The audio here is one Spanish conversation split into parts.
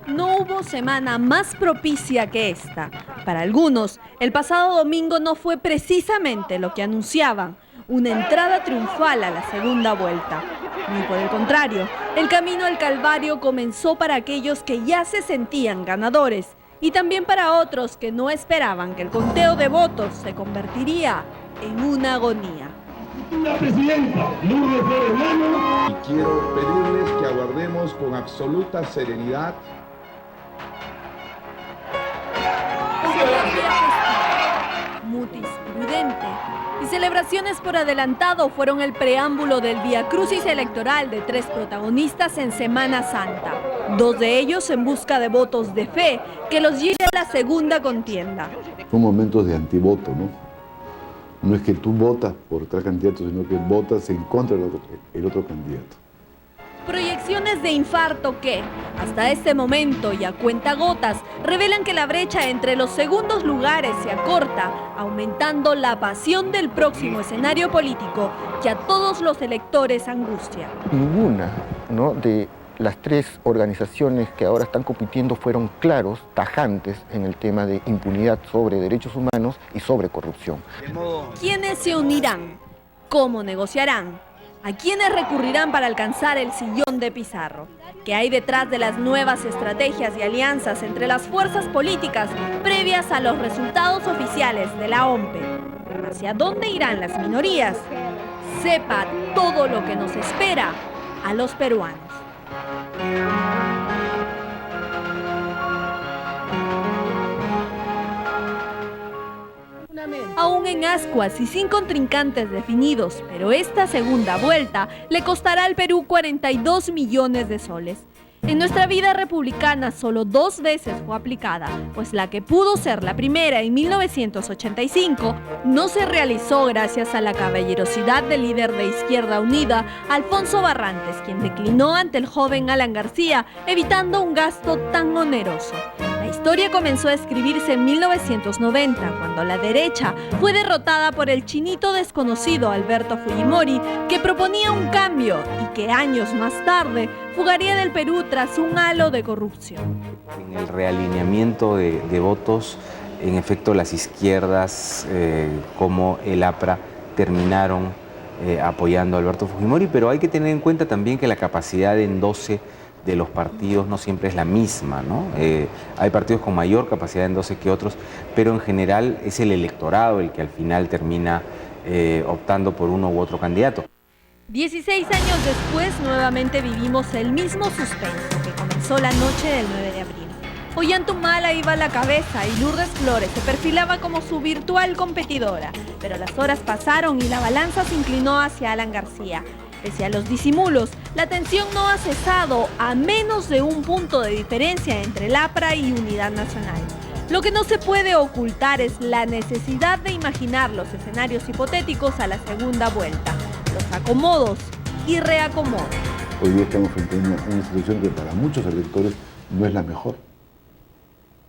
No hubo semana más propicia que esta. Para algunos, el pasado domingo no fue precisamente lo que anunciaban, una entrada triunfal a la segunda vuelta. Muy por el contrario, el camino al Calvario comenzó para aquellos que ya se sentían ganadores y también para otros que no esperaban que el conteo de votos se convertiría en una agonía. La presidenta Lourdes Flores Lano. Y quiero pedirles que aguardemos con absoluta serenidad. Mutis prudente y celebraciones por adelantado fueron el preámbulo del viacrucis electoral de 3 protagonistas en Semana Santa. 2 de ellos en busca de votos de fe que los lleve a la segunda contienda. Son momentos de antivoto, ¿no? No es que tú votas por tal candidato, sino que votas en contra del otro candidato. Proyecciones de infarto que, hasta este momento y a cuentagotas, revelan que la brecha entre los segundos lugares se acorta, aumentando la pasión del próximo escenario político que a todos los electores angustia. Ninguna, ¿no?, de las 3 organizaciones que ahora están compitiendo fueron claros, tajantes en el tema de impunidad sobre derechos humanos y sobre corrupción. ¿Quiénes se unirán? ¿Cómo negociarán? ¿A quiénes recurrirán para alcanzar el sillón de Pizarro? ¿Qué hay detrás de las nuevas estrategias y alianzas entre las fuerzas políticas previas a los resultados oficiales de la OMPE? ¿Hacia dónde irán las minorías? Sepa todo lo que nos espera a los peruanos. Aún en ascuas y sin contrincantes definidos, pero esta segunda vuelta le costará al Perú 42 millones de soles. En nuestra vida republicana solo 2 veces fue aplicada, pues la que pudo ser la primera en 1985 no se realizó gracias a la caballerosidad del líder de Izquierda Unida, Alfonso Barrantes, quien declinó ante el joven Alan García, evitando un gasto tan oneroso. La historia comenzó a escribirse en 1990, cuando la derecha fue derrotada por el chinito desconocido Alberto Fujimori, que proponía un cambio y que años más tarde fugaría del Perú tras un halo de corrupción. En el realineamiento de votos, en efecto, las izquierdas como el APRA terminaron apoyando a Alberto Fujimori, pero hay que tener en cuenta también que la capacidad de endoce de los partidos no siempre es la misma, ¿no? Hay partidos con mayor capacidad de endoce que otros, pero en general es el electorado el que al final termina optando por uno u otro candidato. 16 años después, nuevamente vivimos el mismo suspenso que comenzó la noche del 9 de abril. Ollanthumala iba a la cabeza y Lourdes Flores se perfilaba como su virtual competidora, pero las horas pasaron y la balanza se inclinó hacia Alan García. Pese a los disimulos, la tensión no ha cesado a menos de un punto de diferencia entre el APRA y Unidad Nacional. Lo que no se puede ocultar es la necesidad de imaginar los escenarios hipotéticos a la segunda vuelta, los acomodos y reacomodos. Hoy día estamos frente a una situación que para muchos electores no es la mejor.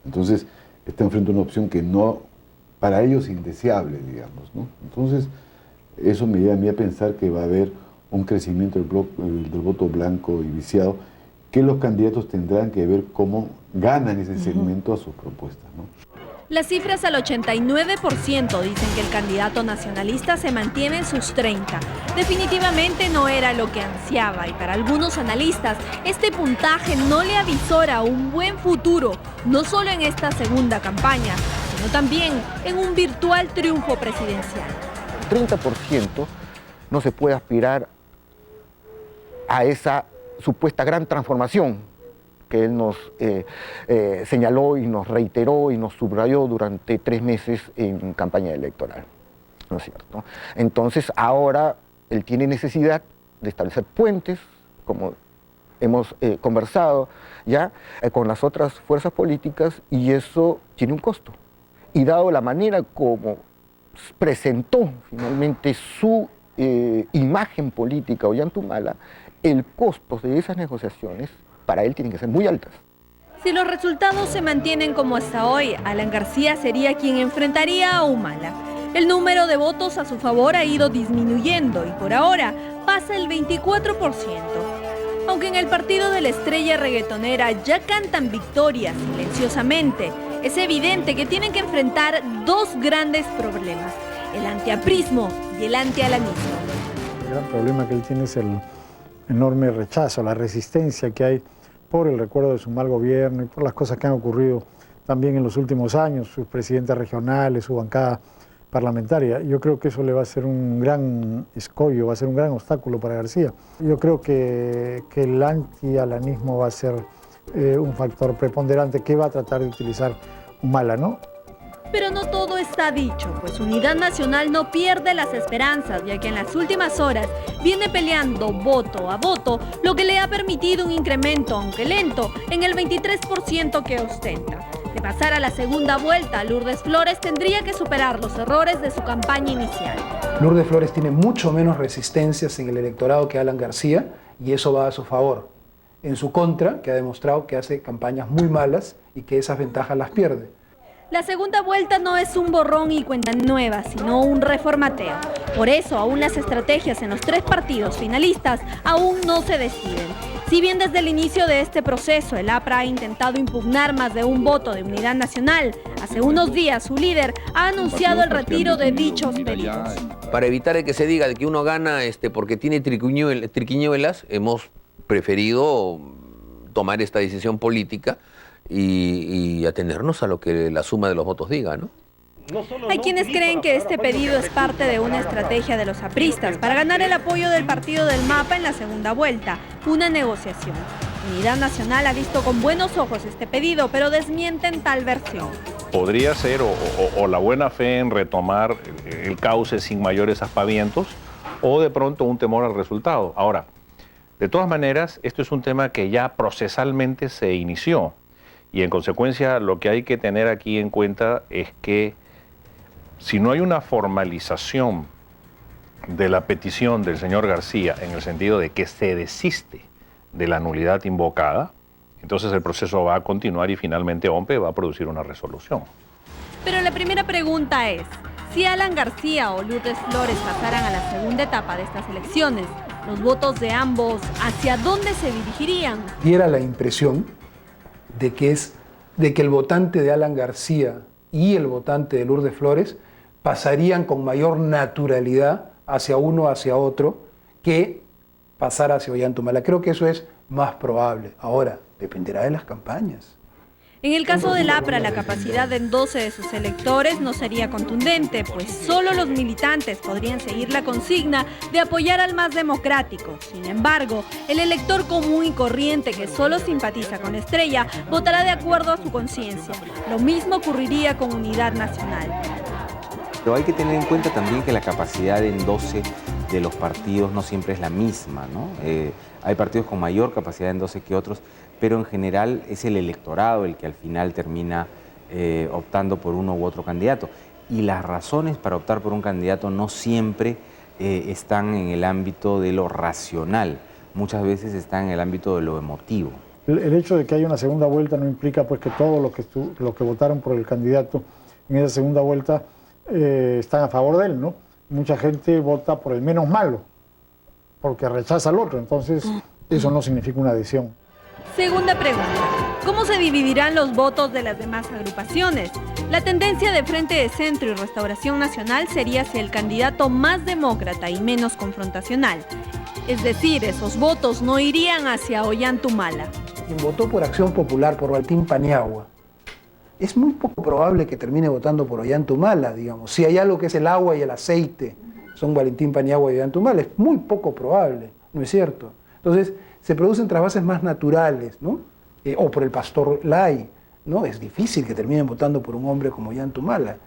Entonces, están frente a una opción que no, para ellos, indeseable, digamos, ¿no? Entonces, eso me lleva a mí a pensar que va a haber un crecimiento del voto blanco y viciado, que los candidatos tendrán que ver cómo ganan ese segmento a sus propuestas, ¿no? Las cifras al 89% dicen que el candidato nacionalista se mantiene en sus 30. Definitivamente no era lo que ansiaba y para algunos analistas este puntaje no le avisora un buen futuro, no solo en esta segunda campaña, sino también en un virtual triunfo presidencial. 30% no se puede aspirar a esa supuesta gran transformación que él nos señaló y nos reiteró y nos subrayó durante 3 meses en campaña electoral, ¿no es cierto? Entonces ahora él tiene necesidad de establecer puentes, como hemos conversado ya, con las otras fuerzas políticas, y eso tiene un costo. Y dado la manera como presentó finalmente su imagen política Ollanthumala, el costo de esas negociaciones para él tienen que ser muy altas. Si los resultados se mantienen como hasta hoy, Alan García sería quien enfrentaría a Humala. El número de votos a su favor ha ido disminuyendo y por ahora pasa el 24%. Aunque en el partido de la estrella reggaetonera ya cantan victorias silenciosamente, es evidente que tienen que enfrentar dos grandes problemas: el antiaprismo y el antialanismo. El gran problema que él tiene es el enorme rechazo, la resistencia que hay por el recuerdo de su mal gobierno y por las cosas que han ocurrido también en los últimos años, sus presidentes regionales, su bancada parlamentaria. Yo creo que eso le va a ser un gran escollo, va a ser un gran obstáculo para García. Yo creo que el antialanismo va a ser un factor preponderante que va a tratar de utilizar Humala, ¿no? Pero no todo está dicho, pues Unidad Nacional no pierde las esperanzas, ya que en las últimas horas viene peleando voto a voto, lo que le ha permitido un incremento, aunque lento, en el 23% que ostenta. De pasar a la segunda vuelta, Lourdes Flores tendría que superar los errores de su campaña inicial. Lourdes Flores tiene mucho menos resistencias en el electorado que Alan García, y eso va a su favor. En su contra, que ha demostrado que hace campañas muy malas y que esas ventajas las pierde. La segunda vuelta no es un borrón y cuenta nueva, sino un reformateo. Por eso, aún las estrategias en los tres partidos finalistas aún no se deciden. Si bien desde el inicio de este proceso el APRA ha intentado impugnar más de un voto de Unidad Nacional, hace unos días su líder ha anunciado el retiro de dichos pedidos. Para evitar que se diga que uno gana porque tiene triquiñuelas, hemos preferido tomar esta decisión política y atenernos a lo que la suma de los votos diga, ¿no? Hay quienes creen que este pedido es parte de una estrategia de los apristas para ganar el apoyo del partido del MAPA en la segunda vuelta, una negociación. Unidad Nacional ha visto con buenos ojos este pedido, pero desmienten tal versión. Podría ser o la buena fe en retomar el cauce sin mayores aspavientos, o de pronto un temor al resultado. Ahora, de todas maneras, esto es un tema que ya procesalmente se inició. Y en consecuencia, lo que hay que tener aquí en cuenta es que si no hay una formalización de la petición del señor García en el sentido de que se desiste de la nulidad invocada, entonces el proceso va a continuar y finalmente OMPE va a producir una resolución. Pero la primera pregunta es, si Alan García o Lourdes Flores pasaran a la segunda etapa de estas elecciones, los votos de ambos, ¿hacia dónde se dirigirían? Diera la impresión de que el votante de Alan García y el votante de Lourdes Flores pasarían con mayor naturalidad hacia uno hacia otro que pasar hacia Ollanta-Humala. Creo que eso es más probable. Ahora, dependerá de las campañas. En el caso del APRA, la capacidad en 12 de sus electores no sería contundente, pues solo los militantes podrían seguir la consigna de apoyar al más democrático. Sin embargo, el elector común y corriente que solo simpatiza con la estrella votará de acuerdo a su conciencia. Lo mismo ocurriría con Unidad Nacional. Pero hay que tener en cuenta también que la capacidad en 12 de los partidos no siempre es la misma, ¿no? Hay partidos con mayor capacidad en 12 que otros, pero en general es el electorado el que al final termina optando por uno u otro candidato. Y las razones para optar por un candidato no siempre están en el ámbito de lo racional, muchas veces están en el ámbito de lo emotivo. El hecho de que haya una segunda vuelta no implica pues, que todos los que votaron por el candidato en esa segunda vuelta están a favor de él, ¿no? Mucha gente vota por el menos malo, porque rechaza al otro, entonces eso no significa una adhesión. Segunda pregunta, ¿cómo se dividirán los votos de las demás agrupaciones? La tendencia de Frente de Centro y Restauración Nacional sería hacia el candidato más demócrata y menos confrontacional. Es decir, esos votos no irían hacia Ollanta-Humala. Quien votó por Acción Popular, por Valentín Paniagua, es muy poco probable que termine votando por Ollanta-Humala, digamos. Si hay algo que es el agua y el aceite, son Valentín Paniagua y Ollanta-Humala, es muy poco probable, ¿no es cierto? Entonces, se producen trasvases más naturales, ¿no? O por el Pastor Lai, ¿no? Es difícil que terminen votando por un hombre como Ollanta-Humala.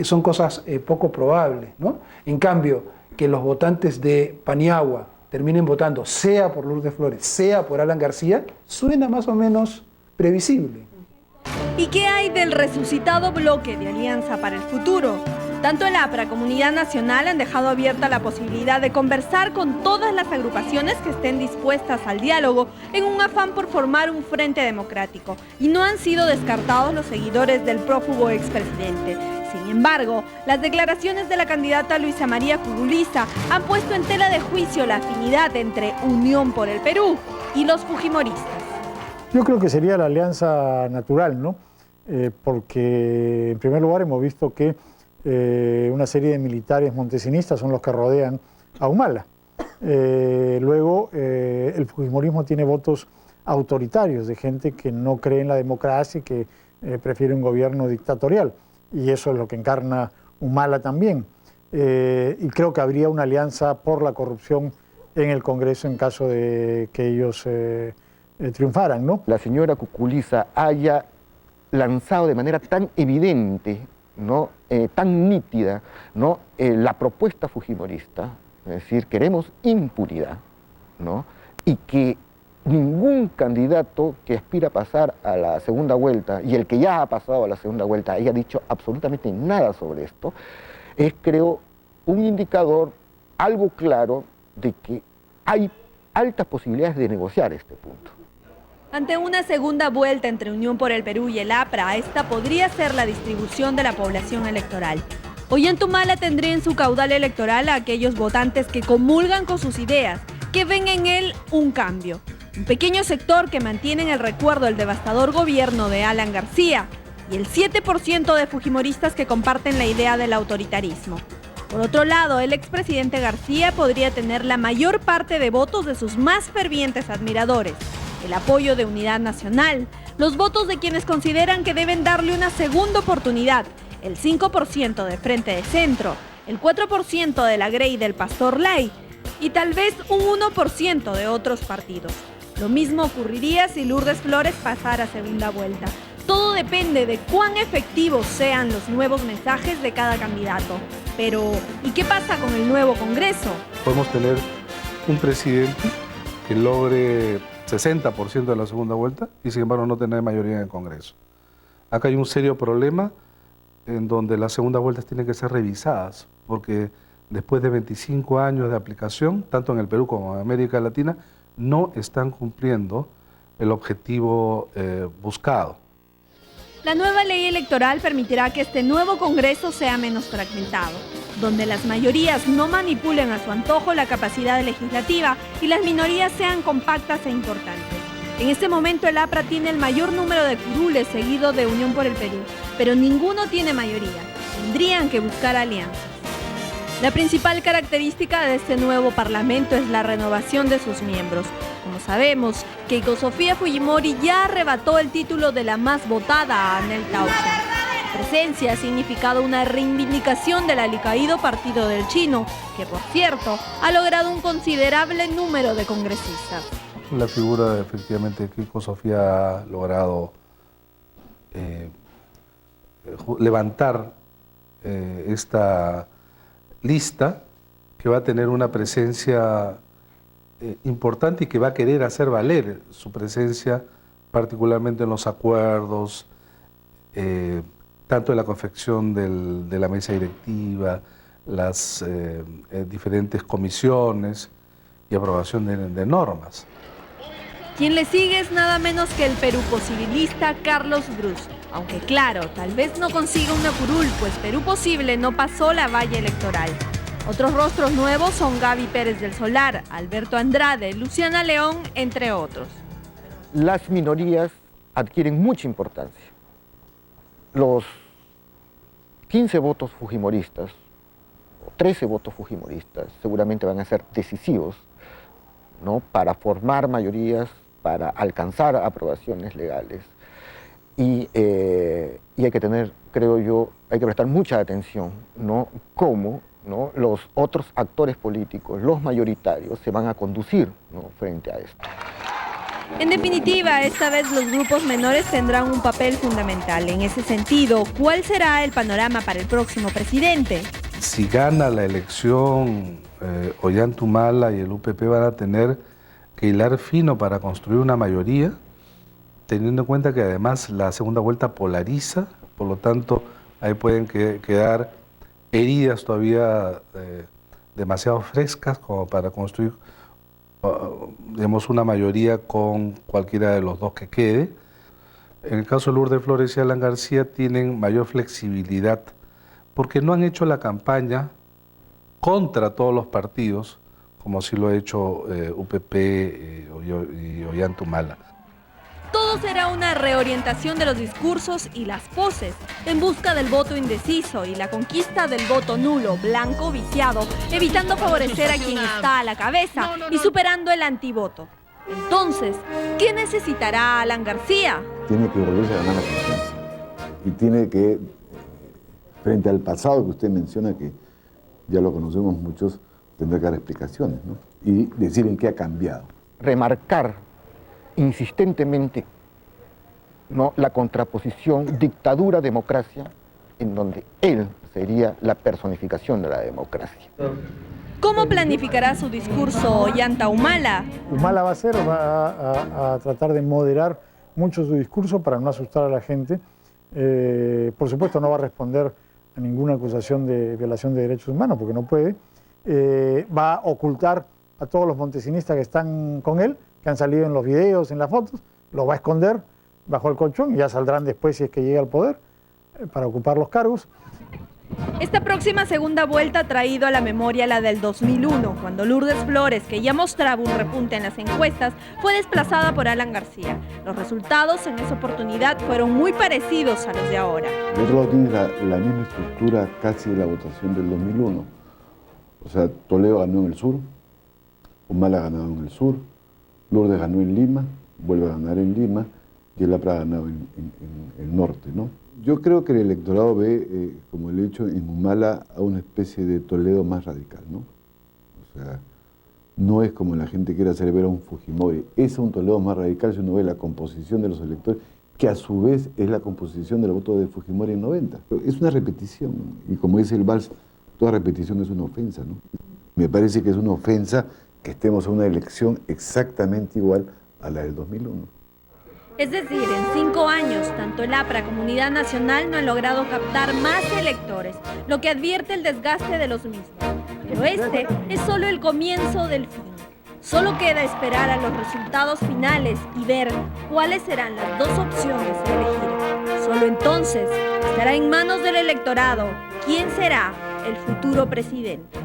Son cosas poco probables, ¿no? En cambio, que los votantes de Paniagua terminen votando sea por Lourdes Flores, sea por Alan García, suena más o menos previsible. ¿Y qué hay del resucitado bloque de Alianza para el Futuro? Tanto el APRA como Unidad Nacional han dejado abierta la posibilidad de conversar con todas las agrupaciones que estén dispuestas al diálogo en un afán por formar un frente democrático. Y no han sido descartados los seguidores del prófugo expresidente. Sin embargo, las declaraciones de la candidata Luisa María Curuliza han puesto en tela de juicio la afinidad entre Unión por el Perú y los fujimoristas. Yo creo que sería la alianza natural, ¿no? Porque en primer lugar hemos visto que una serie de militares montesinistas son los que rodean a Humala. Luego, el fujimorismo tiene votos autoritarios de gente que no cree en la democracia y que prefiere un gobierno dictatorial. Y eso es lo que encarna Humala también. Y creo que habría una alianza por la corrupción en el Congreso en caso de que ellos triunfaran, ¿no? La señora Curuliza haya lanzado de manera tan evidente, ¿no? Tan nítida, ¿no? La propuesta fujimorista, es decir, queremos impunidad, ¿no? Y que ningún candidato que aspira a pasar a la segunda vuelta, y el que ya ha pasado a la segunda vuelta, haya dicho absolutamente nada sobre esto, es, creo, un indicador, algo claro, de que hay altas posibilidades de negociar este punto. Ante una segunda vuelta entre Unión por el Perú y el APRA, esta podría ser la distribución de la población electoral. Ollanthumala tendría en su caudal electoral a aquellos votantes que comulgan con sus ideas, que ven en él un cambio. Un pequeño sector que mantiene el recuerdo del devastador gobierno de Alan García y el 7% de fujimoristas que comparten la idea del autoritarismo. Por otro lado, el expresidente García podría tener la mayor parte de votos de sus más fervientes admiradores, el apoyo de Unidad Nacional, los votos de quienes consideran que deben darle una segunda oportunidad, el 5% de Frente de Centro, el 4% de la Grey del Pastor Lay y tal vez un 1% de otros partidos. Lo mismo ocurriría si Lourdes Flores pasara a segunda vuelta. Todo depende de cuán efectivos sean los nuevos mensajes de cada candidato. Pero, ¿y qué pasa con el nuevo Congreso? Podemos tener un presidente que logre 60% de la segunda vuelta y sin embargo no tener mayoría en el Congreso. Acá hay un serio problema en donde las segundas vueltas tienen que ser revisadas, porque después de 25 años de aplicación, tanto en el Perú como en América Latina, no están cumpliendo el objetivo buscado. La nueva ley electoral permitirá que este nuevo Congreso sea menos fragmentado, donde las mayorías no manipulen a su antojo la capacidad legislativa y las minorías sean compactas e importantes. En este momento el APRA tiene el mayor número de curules seguido de Unión por el Perú, pero ninguno tiene mayoría. Tendrían que buscar alianzas. La principal característica de este nuevo parlamento es la renovación de sus miembros. Como sabemos, Keiko Sofía Fujimori ya arrebató el título de la más votada a Anel Tauson. Su presencia ha significado una reivindicación del alicaído Partido del Chino, que por cierto ha logrado un considerable número de congresistas. La figura efectivamente de Keiko Sofía ha logrado levantar esta lista que va a tener una presencia importante y que va a querer hacer valer su presencia, particularmente en los acuerdos, tanto en la confección de la mesa directiva, las diferentes comisiones y aprobación de normas. Quien le sigue es nada menos que el Perú posibilista Carlos Brus. Aunque claro, tal vez no consiga una curul, pues Perú Posible no pasó la valla electoral. Otros rostros nuevos son Gaby Pérez del Solar, Alberto Andrade, Luciana León, entre otros. Las minorías adquieren mucha importancia. Los 15 votos fujimoristas, o 13 votos fujimoristas, seguramente van a ser decisivos, ¿no?, para formar mayorías, para alcanzar aprobaciones legales. Y hay que tener, creo yo, hay que prestar mucha atención, ¿no?, cómo, ¿no?, los otros actores políticos, los mayoritarios, se van a conducir, ¿no?, frente a esto. En definitiva, esta vez los grupos menores tendrán un papel fundamental. En ese sentido, ¿cuál será el panorama para el próximo presidente? Si gana la elección, Ollanthumala y el UPP van a tener que hilar fino para construir una mayoría, teniendo en cuenta que además la segunda vuelta polariza, por lo tanto ahí pueden quedar heridas todavía demasiado frescas como para construir digamos, una mayoría con cualquiera de los dos que quede. En el caso de Lourdes Flores y Alan García tienen mayor flexibilidad porque no han hecho la campaña contra todos los partidos, como sí lo ha hecho UPP y Ollanta-Humala. Todo será una reorientación de los discursos y las poses, en busca del voto indeciso y la conquista del voto nulo, blanco, viciado, evitando favorecer a quien está a la cabeza y superando el antivoto. Entonces, ¿qué necesitará Alan García? Tiene que volverse a ganar la confianza. Y tiene que, frente al pasado que usted menciona, que ya lo conocemos muchos, tendrá que dar explicaciones, ¿no? Y decir en qué ha cambiado. Remarcar insistentemente, ¿no?, la contraposición dictadura-democracia, en donde él sería la personificación de la democracia. ¿Cómo planificará su discurso Ollanta-Humala? Humala va a tratar de moderar mucho su discurso para no asustar a la gente. Por supuesto no va a responder a ninguna acusación de violación de derechos humanos, porque no puede. Va a ocultar a todos los montesinistas que están con él, que han salido en los videos, en las fotos, los va a esconder bajo el colchón y ya saldrán después si es que llega al poder para ocupar los cargos. Esta próxima segunda vuelta ha traído a la memoria la del 2001, cuando Lourdes Flores, que ya mostraba un repunte en las encuestas, fue desplazada por Alan García. Los resultados en esa oportunidad fueron muy parecidos a los de ahora. El otro lado tiene la misma estructura casi de la votación del 2001. O sea, Toledo ganó en el sur, Humala ha ganado en el sur, Lourdes ganó en Lima, vuelve a ganar en Lima y el APRA ha ganado en el norte, ¿no? Yo creo que el electorado ve, como el hecho en Humala, a una especie de Toledo más radical, ¿no? O sea, no es como la gente quiere hacer ver a un Fujimori, es un Toledo más radical si uno ve la composición de los electores, que a su vez es la composición del voto de Fujimori en 90. Es una repetición, ¿no? Y como dice el Valls, toda repetición es una ofensa, ¿no? Me parece que es una ofensa que estemos en una elección exactamente igual a la del 2001. Es decir, en 5 años, tanto el APRA como Unidad Nacional no han logrado captar más electores, lo que advierte el desgaste de los mismos. Pero este es solo el comienzo del fin. Solo queda esperar a los resultados finales y ver cuáles serán las dos opciones a elegir. Solo entonces estará en manos del electorado quién será el futuro presidente.